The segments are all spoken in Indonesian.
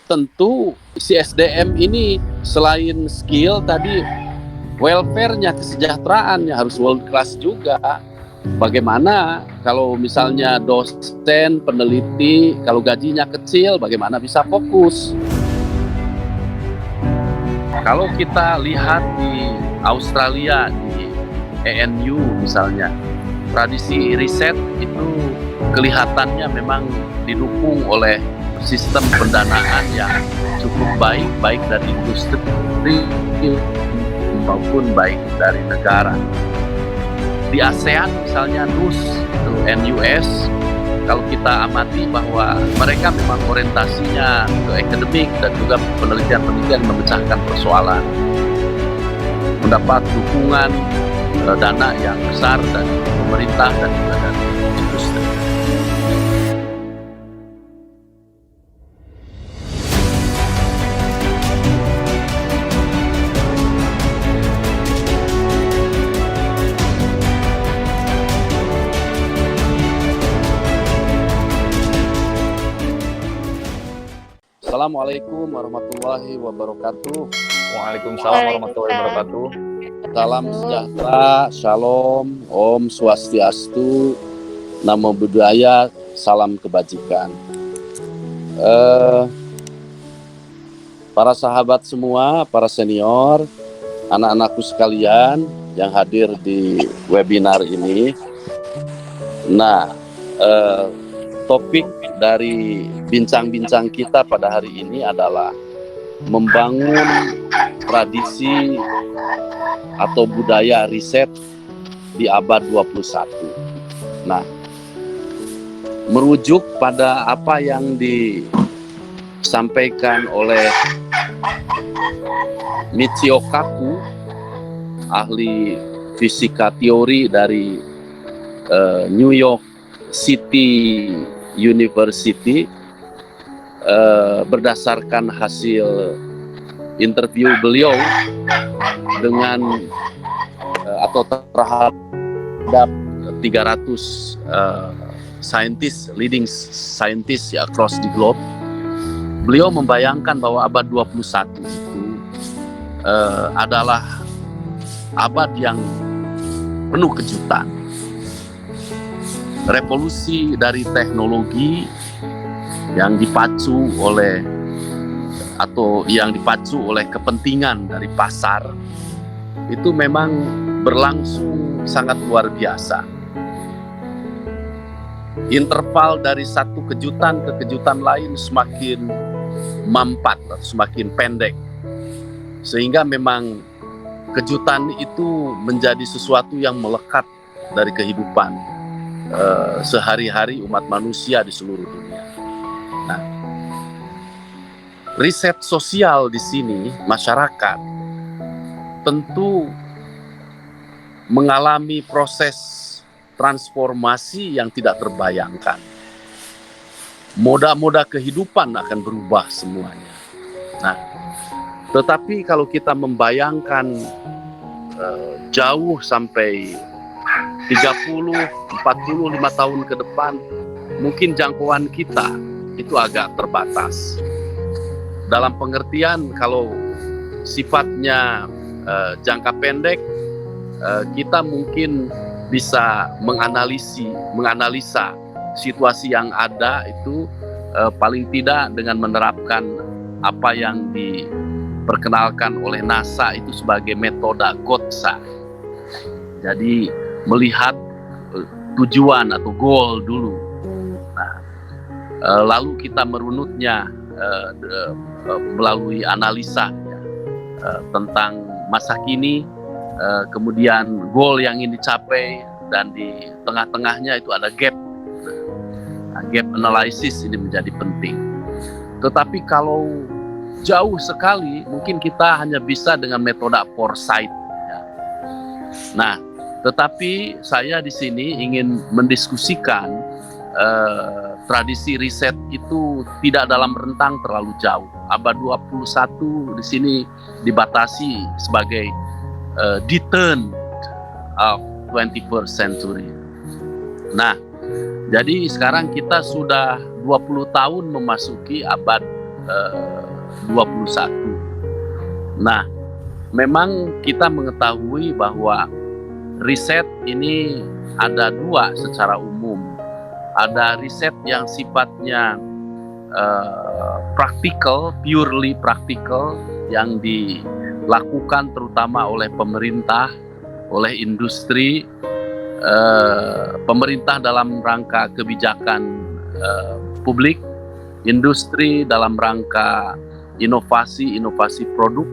tentu si SDM ini selain skill tadi, welfare-nya, kesejahteraannya harus world class juga. Bagaimana kalau misalnya dosen, peneliti, kalau gajinya kecil, bagaimana bisa fokus? Kalau kita lihat di Australia, di ANU misalnya, tradisi riset itu kelihatannya memang didukung oleh sistem pendanaan yang cukup baik, baik dari industri maupun baik dari negara. Di ASEAN misalnya NUS, kalau kita amati bahwa mereka memang orientasinya ke akademik dan juga penelitian-penelitian memecahkan persoalan, mendapat dukungan dana yang besar dari pemerintah dan juga dari industri. Assalamualaikum warahmatullahi wabarakatuh. Waalaikumsalam warahmatullahi wabarakatuh. Salam sejahtera, shalom, om swastiastu, namo buddhaya, salam kebajikan. Para sahabat semua, para senior, anak-anakku sekalian yang hadir di webinar ini. Nah, topik dari bincang-bincang kita pada hari ini adalah membangun tradisi atau budaya riset di abad 21. Nah, merujuk pada apa yang disampaikan oleh Michio Kaku, ahli fisika teori dari New York City University, berdasarkan hasil interview beliau dengan atau terhadap 300 leading scientist across the globe. Beliau membayangkan bahwa abad 21 itu adalah abad yang penuh kejutan. Revolusi dari teknologi yang dipacu oleh kepentingan dari pasar itu memang berlangsung sangat luar biasa. Interval dari satu kejutan ke kejutan lain semakin mampat, semakin pendek, sehingga memang kejutan itu menjadi sesuatu yang melekat dari kehidupan sehari-hari umat manusia di seluruh dunia. Nah, riset sosial di sini, masyarakat tentu mengalami proses transformasi yang tidak terbayangkan. Moda-moda kehidupan akan berubah semuanya. Nah, tetapi kalau kita membayangkan jauh sampai 30, 45 tahun ke depan, mungkin jangkauan kita itu agak terbatas. Dalam pengertian kalau sifatnya jangka pendek, kita mungkin bisa menganalisa situasi yang ada itu paling tidak dengan menerapkan apa yang diperkenalkan oleh NASA itu sebagai metode GOTSA. Jadi melihat tujuan atau goal dulu. Nah, lalu kita merunutnya melalui analisa tentang masa kini, kemudian goal yang ingin dicapai, dan di tengah-tengahnya itu ada gap. Nah, gap analysis ini menjadi penting. Tetapi kalau jauh sekali, mungkin kita hanya bisa dengan metode foresight. Ya. Nah, tetapi saya di sini ingin mendiskusikan tradisi riset itu tidak dalam rentang terlalu jauh. Abad 21 di sini dibatasi sebagai the turn of 21st century. Nah, jadi sekarang kita sudah 20 tahun memasuki abad Nah, memang kita mengetahui bahwa riset ini ada dua secara umum. Ada riset yang sifatnya praktikal, purely praktikal, yang dilakukan terutama oleh pemerintah, oleh industri, pemerintah dalam rangka kebijakan publik, industri dalam rangka inovasi produk,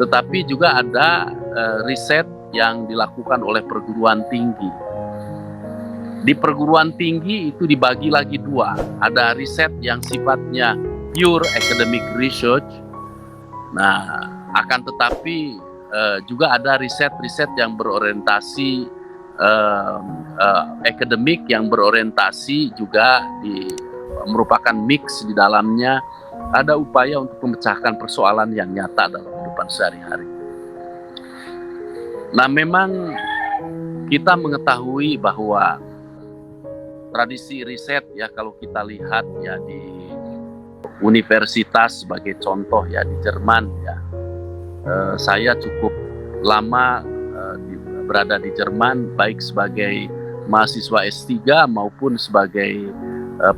tetapi juga ada riset yang dilakukan oleh perguruan tinggi. Di perguruan tinggi itu dibagi lagi dua, ada riset yang sifatnya pure academic research. Nah, akan tetapi juga ada riset-riset yang berorientasi akademik, yang berorientasi juga merupakan mix di dalamnya. Ada upaya untuk memecahkan persoalan yang nyata dalam kehidupan sehari-hari. Nah, memang kita mengetahui bahwa tradisi riset ya, kalau kita lihat ya di universitas sebagai contoh ya di Jerman ya, saya cukup lama berada di Jerman, baik sebagai mahasiswa S3 maupun sebagai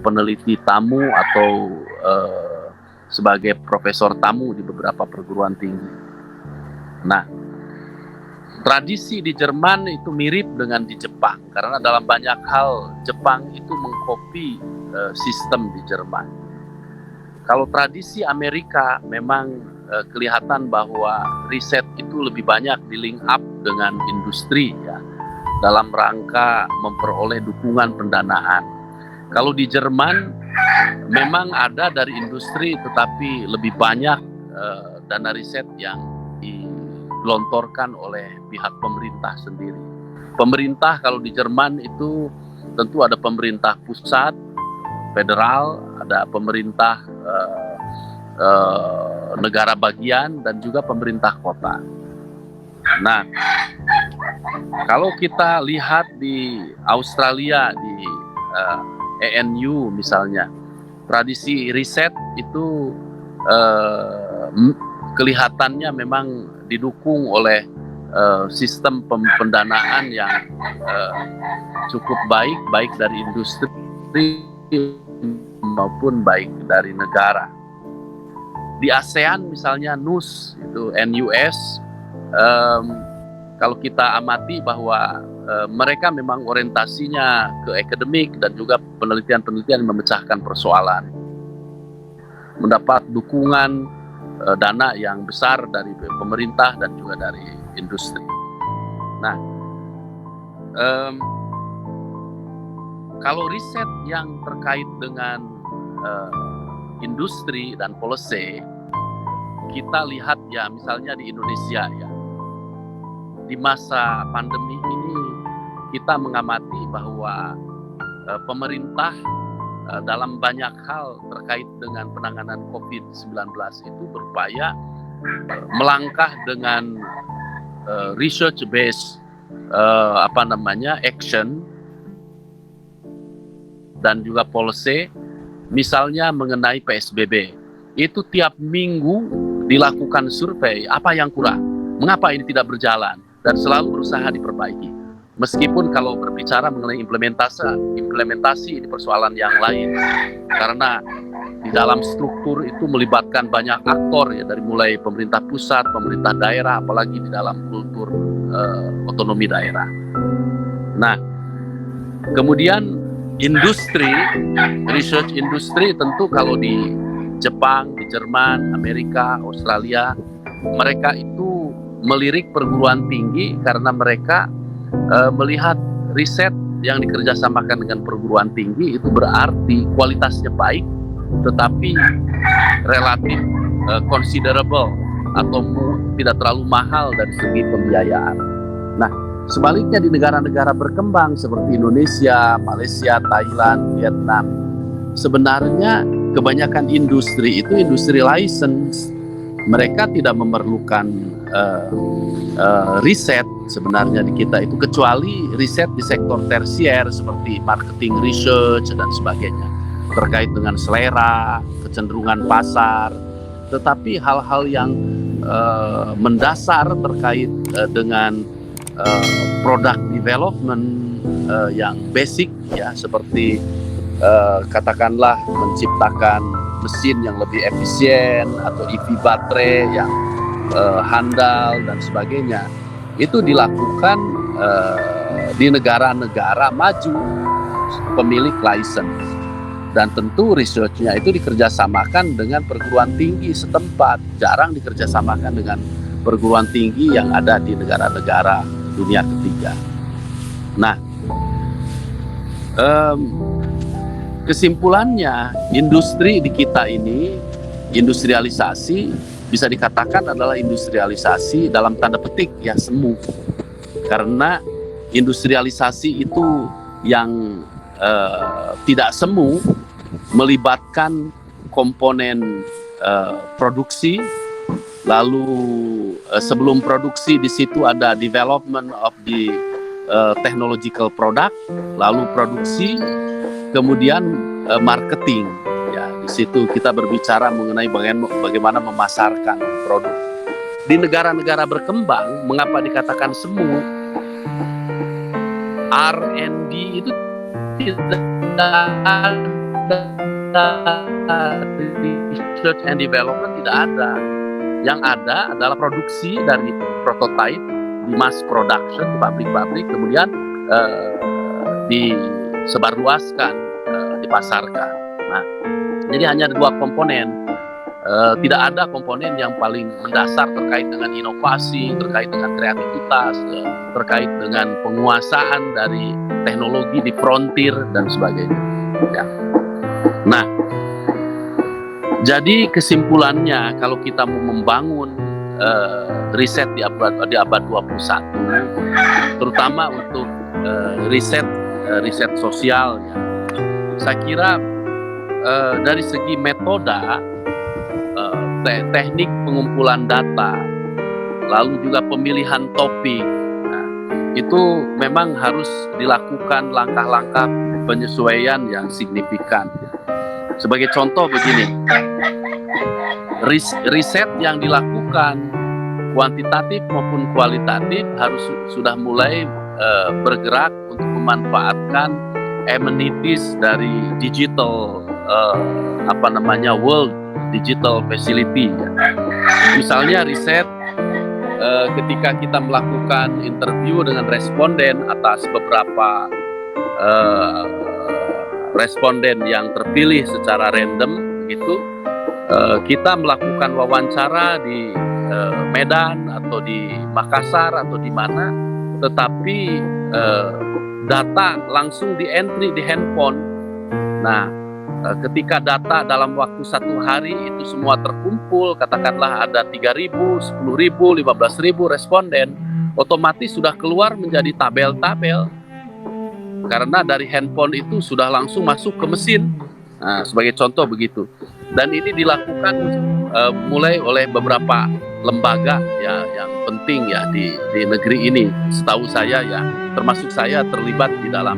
peneliti tamu atau sebagai profesor tamu di beberapa perguruan tinggi. Nah, tradisi di Jerman itu mirip dengan di Jepang, karena dalam banyak hal Jepang itu mengkopi sistem di Jerman. Kalau tradisi Amerika memang kelihatan bahwa riset itu lebih banyak di link up dengan industri ya, dalam rangka memperoleh dukungan pendanaan. Kalau di Jerman memang ada dari industri, tetapi lebih banyak dana riset yang digelontorkan oleh pihak pemerintah sendiri. Pemerintah kalau di Jerman itu tentu ada pemerintah pusat, federal, ada pemerintah negara bagian, dan juga pemerintah kota. Nah, kalau kita lihat di Australia, di ANU misalnya, tradisi riset itu kelihatannya memang didukung oleh sistem pendanaan yang cukup baik dari industri maupun baik dari negara. Di ASEAN misalnya NUS, itu NUS, kalau kita amati bahwa mereka memang orientasinya ke akademik dan juga penelitian-penelitian yang memecahkan persoalan, mendapat dukungan dana yang besar dari pemerintah dan juga dari industri. Nah, kalau riset yang terkait dengan industri dan policy, kita lihat ya misalnya di Indonesia ya, di masa pandemi ini kita mengamati bahwa pemerintah dalam banyak hal terkait dengan penanganan COVID-19 itu berupaya melangkah dengan research based action dan juga policy. Misalnya mengenai PSBB, itu tiap minggu dilakukan survei apa yang kurang, mengapa ini tidak berjalan, dan selalu berusaha diperbaiki. Meskipun kalau berbicara mengenai implementasi ini persoalan yang lain, karena di dalam struktur itu melibatkan banyak aktor ya, dari mulai pemerintah pusat, pemerintah daerah, apalagi di dalam kultur otonomi daerah. Nah, kemudian industri, research industri tentu kalau di Jepang, di Jerman, Amerika, Australia, mereka itu melirik perguruan tinggi karena mereka melihat riset yang dikerjasamakan dengan perguruan tinggi itu berarti kualitasnya baik, tetapi relatif considerable atau tidak terlalu mahal dari segi pembiayaan. Nah, sebaliknya di negara-negara berkembang seperti Indonesia, Malaysia, Thailand, Vietnam, sebenarnya kebanyakan industri itu industri license. Mereka tidak memerlukan riset sebenarnya di kita itu, kecuali riset di sektor tersier seperti marketing research dan sebagainya. terkait dengan selera, kecenderungan pasar, tetapi hal-hal yang mendasar terkait dengan product development yang basic ya, seperti katakanlah menciptakan mesin yang lebih efisien atau EV baterai yang handal dan sebagainya, itu dilakukan di negara-negara maju pemilik license. Dan tentu research-nya itu dikerjasamakan dengan perguruan tinggi setempat, jarang dikerjasamakan dengan perguruan tinggi yang ada di negara-negara dunia ketiga. Nah, kesimpulannya, industri di kita ini, industrialisasi bisa dikatakan adalah industrialisasi dalam tanda petik ya semu. Karena industrialisasi itu yang tidak semu melibatkan komponen produksi, lalu sebelum produksi di situ ada development of the technological product, lalu produksi, kemudian marketing. Ya, di situ kita berbicara mengenai bagaimana memasarkan produk. Di negara-negara berkembang, mengapa dikatakan semu? R&D itu tidak ada, research and development tidak ada. Yang ada adalah produksi dari prototype di mass production di pabrik-pabrik, kemudian disebarluaskan, dipasarkan. Nah, jadi hanya ada dua komponen. Tidak ada komponen yang paling mendasar terkait dengan inovasi, terkait dengan kreativitas, terkait dengan penguasaan dari teknologi di frontier dan sebagainya. Ya. Nah, jadi kesimpulannya kalau kita mau membangun riset di abad 21, terutama untuk riset sosial, ya, saya kira dari segi metode, teknik pengumpulan data, lalu juga pemilihan topik, nah, itu memang harus dilakukan langkah-langkah penyesuaian yang signifikan. Sebagai contoh begini, riset yang dilakukan kuantitatif maupun kualitatif harus sudah mulai bergerak untuk memanfaatkan amenities dari digital world digital facility. Misalnya riset ketika kita melakukan interview dengan responden atas beberapa responden yang terpilih secara random gitu, kita melakukan wawancara di Medan atau di Makassar atau di mana, tetapi data langsung di entry di handphone. Nah, ketika data dalam waktu 1 hari itu semua terkumpul, katakanlah ada 3.000, 10.000, 15.000 responden, otomatis sudah keluar menjadi tabel-tabel. Karena dari handphone itu sudah langsung masuk ke mesin. Nah, sebagai contoh begitu. Dan ini dilakukan mulai oleh beberapa lembaga ya yang penting ya di negeri ini. Setahu saya ya, termasuk saya terlibat di dalam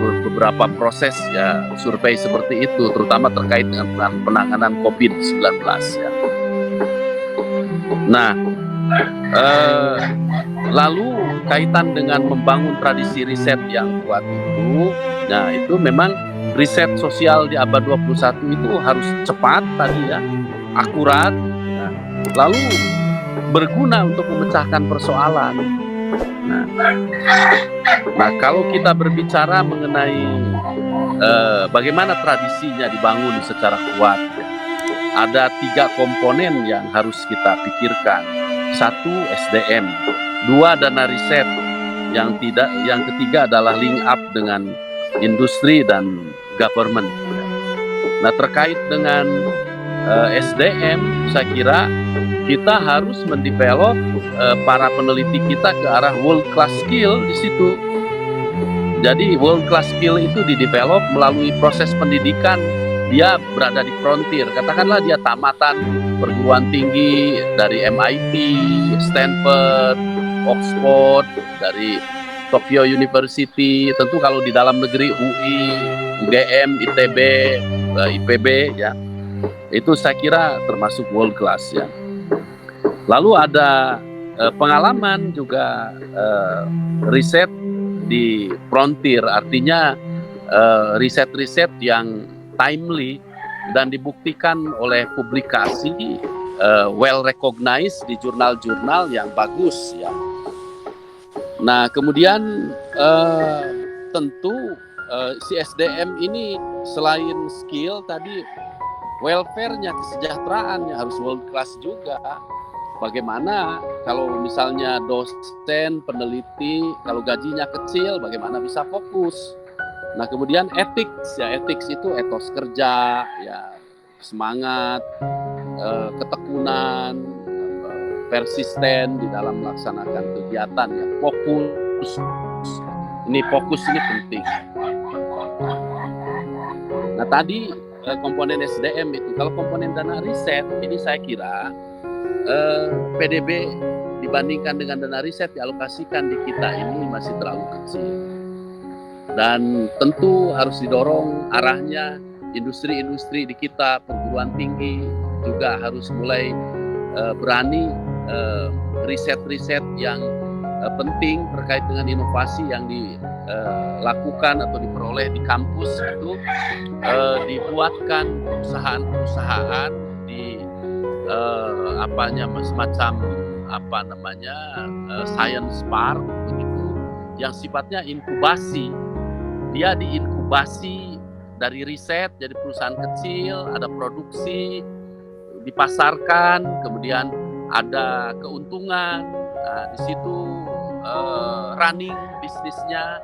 beberapa proses ya survei seperti itu, terutama terkait dengan penanganan COVID-19 ya. Nah, lalu kaitan dengan membangun tradisi riset yang kuat itu, nah itu memang riset sosial di abad 21 itu harus cepat tadi ya, akurat, nah, lalu berguna untuk memecahkan persoalan. Nah, kalau kita berbicara mengenai bagaimana tradisinya dibangun secara kuat, ya, ada 3 komponen yang harus kita pikirkan. 1, SDM, 2, dana riset, yang ketiga adalah link up dengan industri dan government. Nah, terkait dengan SDM, saya kira kita harus mendevelop para peneliti kita ke arah world class skill di situ. Jadi world class skill itu didevelop melalui proses pendidikan. Dia berada di frontier. Katakanlah dia tamatan perguruan tinggi dari MIT, Stanford, Oxford, dari Tokyo University. Tentu kalau di dalam negeri UI, UGM, ITB, IPB ya. Itu saya kira termasuk world class ya. Lalu ada pengalaman juga riset di frontier, artinya riset-riset yang timely dan dibuktikan oleh publikasi well recognized di jurnal-jurnal yang bagus ya. Nah kemudian tentu si SDM ini selain skill tadi, welfare-nya, kesejahteraannya harus world class juga. Bagaimana kalau misalnya dosen, peneliti, kalau gajinya kecil, bagaimana bisa fokus? Nah kemudian ethics ya, ethics itu etos kerja, ya semangat, ketekunan, persisten di dalam melaksanakan kegiatan ya, fokus. Fokus ini penting. Nah tadi komponen SDM itu, kalau komponen dana riset ini saya kira PDB dibandingkan dengan dana riset dialokasikan di kita ini masih terlalu kecil. Dan tentu harus didorong arahnya industri-industri di kita, perguruan tinggi juga harus mulai berani riset-riset yang penting terkait dengan inovasi yang dilakukan atau diperoleh di kampus itu dibuatkan perusahaan-perusahaan di semacam science park begitu yang sifatnya inkubasi. Dia diinkubasi dari riset jadi perusahaan kecil, ada produksi, dipasarkan, kemudian ada keuntungan, di situ running bisnisnya,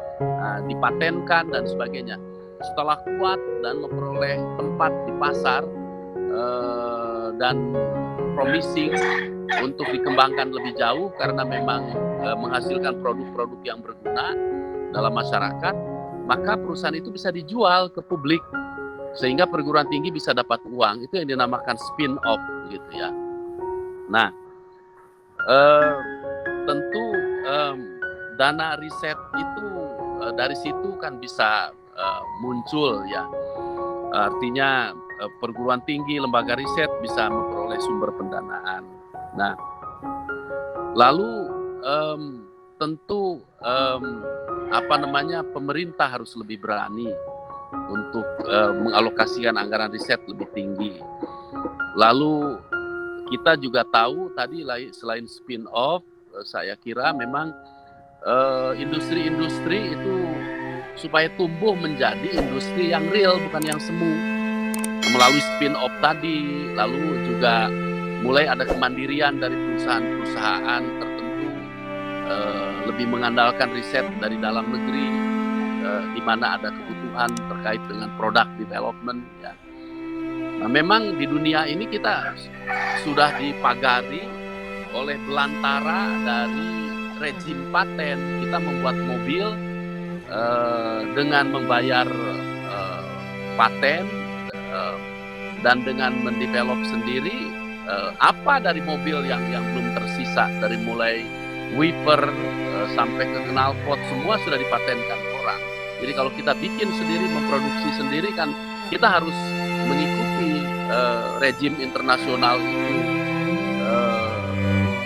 dipatenkan dan sebagainya. Setelah kuat dan memperoleh tempat di pasar dan promising untuk dikembangkan lebih jauh karena memang menghasilkan produk-produk yang berguna dalam masyarakat, maka perusahaan itu bisa dijual ke publik sehingga perguruan tinggi bisa dapat uang. Itu yang dinamakan spin off gitu ya. Nah, tentu dana riset itu dari situ kan bisa muncul ya. Artinya perguruan tinggi, lembaga riset bisa memperoleh sumber pendanaan. Nah, lalu tentu pemerintah harus lebih berani untuk mengalokasikan anggaran riset lebih tinggi. Lalu kita juga tahu tadi selain spin off, saya kira memang industri-industri itu supaya tumbuh menjadi industri yang real, bukan yang semu. Melalui spin-off tadi, lalu juga mulai ada kemandirian dari perusahaan-perusahaan tertentu, lebih mengandalkan riset dari dalam negeri, di mana ada kebutuhan terkait dengan product development. Ya. Nah, memang di dunia ini kita sudah dipagari oleh belantara dari rezim paten. Kita membuat mobil dengan membayar paten dan dengan mendevelop sendiri apa dari mobil yang belum tersisa, dari mulai wiper sampai ke knalpot semua sudah dipatenkan orang. Jadi kalau kita bikin sendiri, memproduksi sendiri kan kita harus mengikuti rezim internasional itu,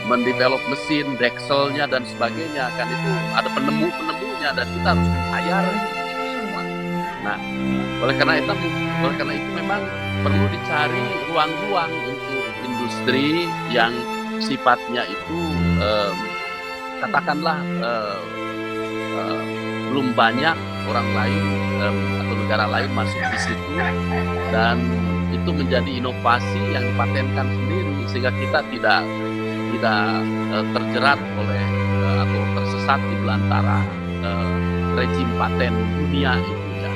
mendevelop mesin, dekselnya dan sebagainya, kan itu ada penemu-penemunya dan kita harus membayar semua. Nah, oleh karena itu memang perlu dicari ruang-ruang untuk industri yang sifatnya itu katakanlah belum banyak orang lain atau negara lain masuk di situ, dan itu menjadi inovasi yang dipatenkan sendiri sehingga kita tidak terjerat oleh atau tersesat di belantara rezim paten dunia itu ya.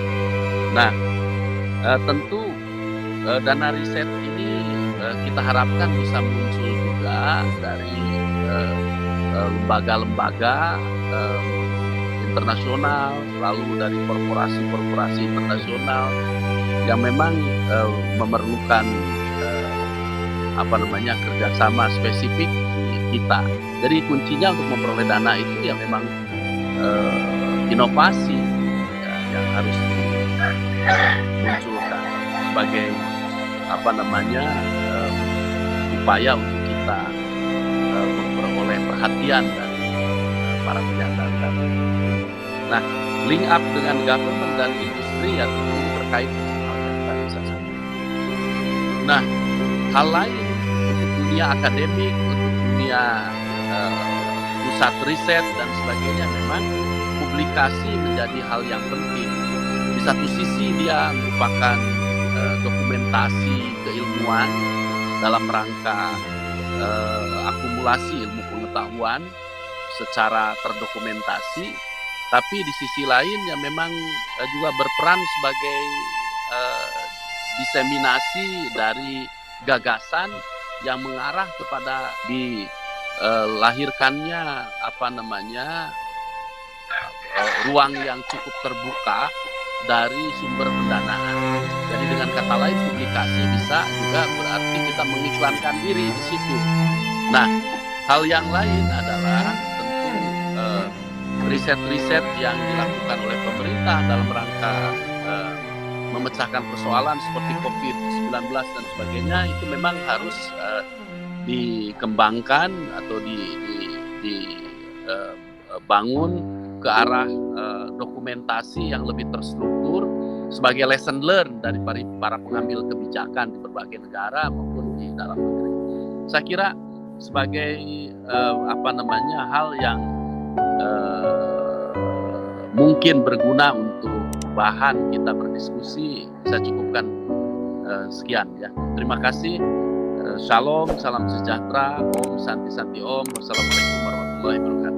Nah, tentu dana riset ini kita harapkan bisa muncul juga dari lembaga-lembaga internasional, lalu dari korporasi-korporasi internasional yang memang memerlukan kerjasama spesifik kita. Jadi kuncinya untuk memperoleh dana itu ya memang inovasi ya, yang harus munculkan sebagai upaya untuk kita memperoleh perhatian dari para penyandang. Nah, link up dengan government dan industri ya tentu terkait dengan hal yang tadi saya sampaikan. Nah, hal lain untuk dunia akademik, untuk dunia pusat riset dan sebagainya, memang publikasi menjadi hal yang penting. Di satu sisi dia merupakan dokumentasi keilmuan dalam rangka akumulasi ilmu pengetahuan secara terdokumentasi, tapi di sisi lain ya memang juga berperan sebagai diseminasi dari gagasan yang mengarah kepada dilahirkannya ruang yang cukup terbuka dari sumber pendanaan. Jadi dengan kata lain, publikasi bisa juga berarti kita mengiklankan diri di situ. Nah, hal yang lain adalah tentu riset-riset yang dilakukan oleh pemerintah dalam rangka memecahkan persoalan seperti COVID-19 dan sebagainya, itu memang harus dikembangkan atau dibangun ke arah dokumentasi yang lebih terstruktur sebagai lesson learn dari para pengambil kebijakan di berbagai negara maupun di dalam negeri. Saya kira sebagai hal yang mungkin berguna untuk bahan kita berdiskusi, saya cukupkan sekian ya. Terima kasih. Shalom, salam sejahtera, Om Santi Santi Om. Wassalamualaikum warahmatullahi wabarakatuh.